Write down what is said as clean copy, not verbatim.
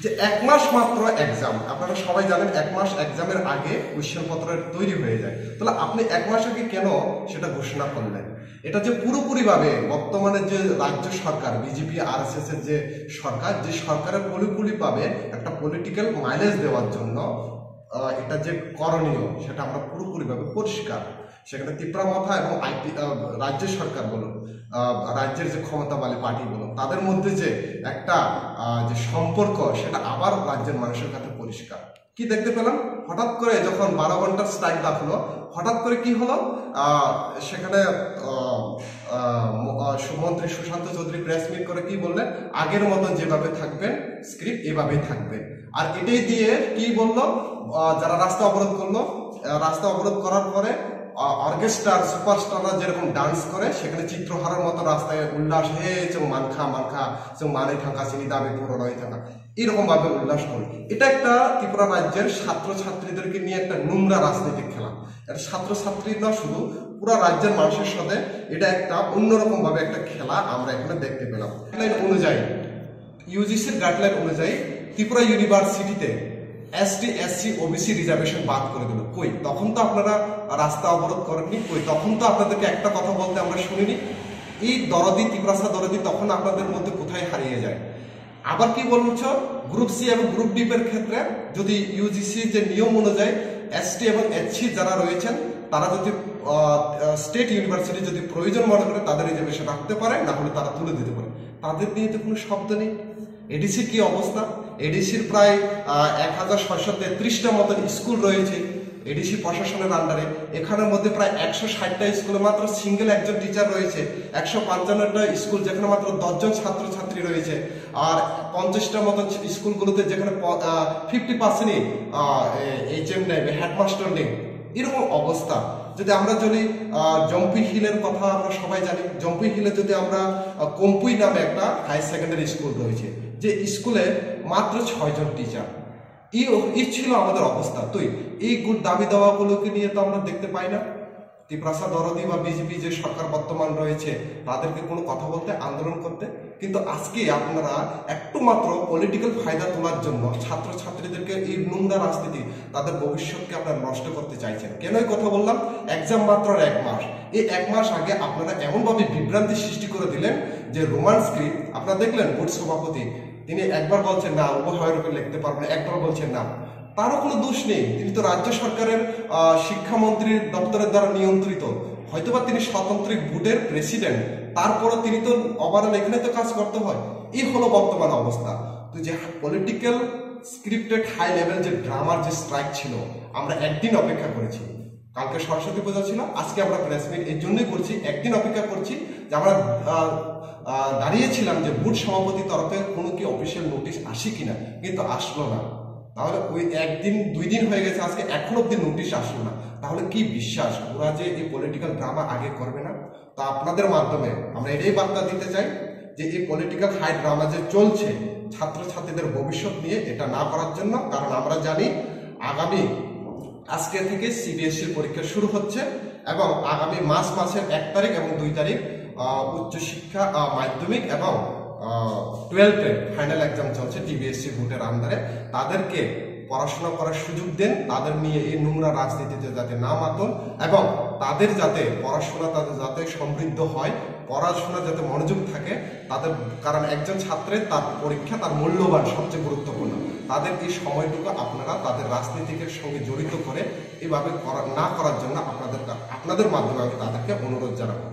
যে 1 মাস মাত্র এক্সাম, আপনারা সবাই জানেন 1 মাস এক্সামের আগে কোশ্চেন পত্র তৈরি হয়ে যায়। তাহলে আপনি 1 মাস আগে কেন সেটা ঘোষণা করলেন? এটা যে পুরোপুরিভাবে বর্তমানে যে রাজ্য সরকার বিজেপি আরএসএস এর যে সরকারের পুরোপুরিভাবে একটা পলিটিক্যাল মাইলেজ দেওয়ার জন্য এটা যে করণীয় সেটা আমরা পুরোপুরিভাবে পরিষ্কার। সেখানে তিপ্রামাথা এবং রাজ্য সরকার বলুন, রাজ্যের যে ক্ষমতাবালী পার্টি বলুন, তাদের মধ্যে যে একটা যে সম্পর্ক সেটা আবার রাজ্যের মানুষের কাছে পরিষ্কার। কি দেখতে পেলাম? হঠাৎ করে যখন 12 ঘন্টার স্ট্রাইক ডাকলো, হঠাৎ করে কি হলো, সেখানে মন্ত্রী সুশান্ত চৌধুরী প্রেস মিট করে কি বললেন, আগের মতন যেভাবে থাকবেন স্ক্রিপ্ট এভাবেই থাকবে। আর এটাই দিয়ে কি বললো, যারা রাস্তা অবরোধ করলো, রাস্তা অবরোধ করার পরে অর্কেস্ট্রার সুপারস্টাররা যেরকম ডান্স করে সেখানে চিত্রহারার মতো রাস্তায় উল্লাস, হে চৌ মানখা মানখা চৌ মানে থাকা চিনি দাবি পুরো নয় থাকা, এরকম ভাবে উল্লাস করে। এটা একটা ত্রিপুরা রাজ্যের ছাত্রছাত্রীদেরকে নিয়ে একটা নোংরা রাজনৈতিক খেলা। এটা ছাত্রছাত্রী না, শুধু পুরো রাজ্যের মানুষের সাথে এটা একটা অন্যরকম ভাবে একটা খেলা আমরা এখানে দেখতে পেলাম। গাইডলাইন অনুযায়ী, ইউজিসির গাইডলাইন অনুযায়ী ত্রিপুরা ইউনিভার্সিটিতে এসটি এসসি ওবিসি রিজার্ভেশন বাদ করে দিল। কই তখন তো আপনারা রাস্তা অবরোধ করেননি, কই তখন তো আপনাদেরকে একটা কথা বলতে আমরা শুনিনি। এই দরদি ত্রিপুরাসা দরদি তখন আপনাদের মধ্যে কোথায় হারিয়ে যায়? আবার কি বলছো, গ্রুপ সি এবং গ্রুপ ডি এর ক্ষেত্রে যদি ইউজিসি যে নিয়ম অনুযায়ী এসটি এবং এইচসি যারা রয়েছেন তারা যদি স্টেট ইউনিভার্সিটি যদি প্রয়োজন মনে করে তাদের রিজার্ভেশন রাখতে পারে, না হলে তারা তুলে দিতে পারে। তাদের নিয়ে তো কোনো শব্দ নেই। এডিসির কি অবস্থা? এডিসির প্রায় 1633টা মতন স্কুল রয়েছে এডিসি প্রশাসনের আন্ডারে। এখানের মধ্যে প্রায় 160টা স্কুলে মাত্র সিঙ্গেল একজন টিচার রয়েছে, 155টা স্কুল যেখানে মাত্র 10 জন ছাত্রছাত্রী রয়েছে, আর 50টা মতন স্কুলগুলোতে যেখানে 50%ই এইচএম নেই, হেডমাস্টার নেই। এরকম অবস্থা। যদি আমরা জম্পি হিলের কথা আমরা সবাই জানি, জম্পি হিলে যদি আমরা কম্পুই নামে একটা হায়ার সেকেন্ডারি স্কুল রয়েছে, যে স্কুলে মাত্র 6 জন টিচার। এই ছিল আমাদের অবস্থা। তো এই গুড দাবি দাওয়াগুলোকে নিয়ে তো আমরা দেখতে পাই না। ত্রিপুরাসা দরদি বা বিজেপি যে সরকার বর্তমান রয়েছে তাদেরকে কোনো কথা বলতে, আন্দোলন করতে। কিন্তু আজকে আপনারা একটু মাত্র পলিটিক্যাল ফায়দা তোলার জন্য ছাত্রছাত্রীদেরকে এই নোংরা রাজনীতি, তাদের ভবিষ্যৎকে আপনারা নষ্ট করতে চাইছেন। কেন এই কথা বললাম? এক্সাম মাত্র 1 মাস। এই 1 মাস আগে আপনারা এমনভাবে বিভ্রান্তি সৃষ্টি করে দিলেন যে রোমান স্ক্রিপ্ট আপনারা দেখলেন, বোর্ড সভাপতি তিনি একবার বলছেন না উভয়ের উপর লিখতে পারবেন, একবার বলছেন না। তারও কোনো দোষ নেই, তিনি তো রাজ্য সরকারের শিক্ষামন্ত্রীর দপ্তরের দ্বারা নিয়ন্ত্রিত। হয়তোবা তিনি স্বতন্ত্র বোর্ডের প্রেসিডেন্ট, তারপরও তিনি তো ওভারঅল এখানে তো কাজ করতে হয়। এই হলো বর্তমান অবস্থা। তো যে পলিটিক্যাল স্ক্রিপ্টেড হাই লেভেল যে ড্রামার যে স্ট্রাইক ছিল, আমরা একদিন অপেক্ষা করেছি। কালকে সরস্বতী পূজা ছিল, আজকে আমরা প্রেস মিট এই জন্যই করছি, একদিন অপেক্ষা করছি যে আমরা দাঁড়িয়েছিলাম যে বোর্ড সভাপতির তরফে কোনো কি অফিসিয়াল নোটিশ আসে কিনা, কিন্তু আসলো না। তাহলে ওই 1 দিন 2 দিন হয়ে গেছে, আজকে এখনো অব্দি নোটিশ আসলো না। তাহলে কি বিশ্বাস ওরা যে এই পলিটিক্যাল ড্রামা আগে করবে না? তো আপনাদের মাধ্যমে আমরা এটাই বার্তা দিতে চাই যে এই পলিটিক্যাল হাই ড্রামা যে চলছে ছাত্রছাত্রীদের ভবিষ্যৎ নিয়ে, এটা না করার জন্য। কারণ আমরা জানি আগামী আজকে থেকে সিবিএসসির পরীক্ষা শুরু হচ্ছে এবং আগামী মাসের 1 তারিখ এবং 2 তারিখ উচ্চশিক্ষা মাধ্যমিক এবং 12-এর ফাইনাল এক্সাম চলছে টিবিএসসি বোর্ডের আন্ডারে। তাদেরকে পড়াশোনা করার সুযোগ দেন, তাদের নিয়ে এই নোংরা রাজনীতিতে যাতে না মাতন এবং তাদের যাতে পড়াশোনা তাদের যাতে সমৃদ্ধ হয়, পড়াশোনা যাতে মনোযোগ থাকে তাদের। কারণ একজন ছাত্রের তার পরীক্ষা তার মূল্যবান, সবচেয়ে গুরুত্বপূর্ণ। তাদের এই সময়টুকু আপনারা তাদের রাজনীতিকের সঙ্গে জড়িত করে এভাবে না করার জন্য আপনাদের মাধ্যমে আমি তাদেরকে অনুরোধ জানাবো।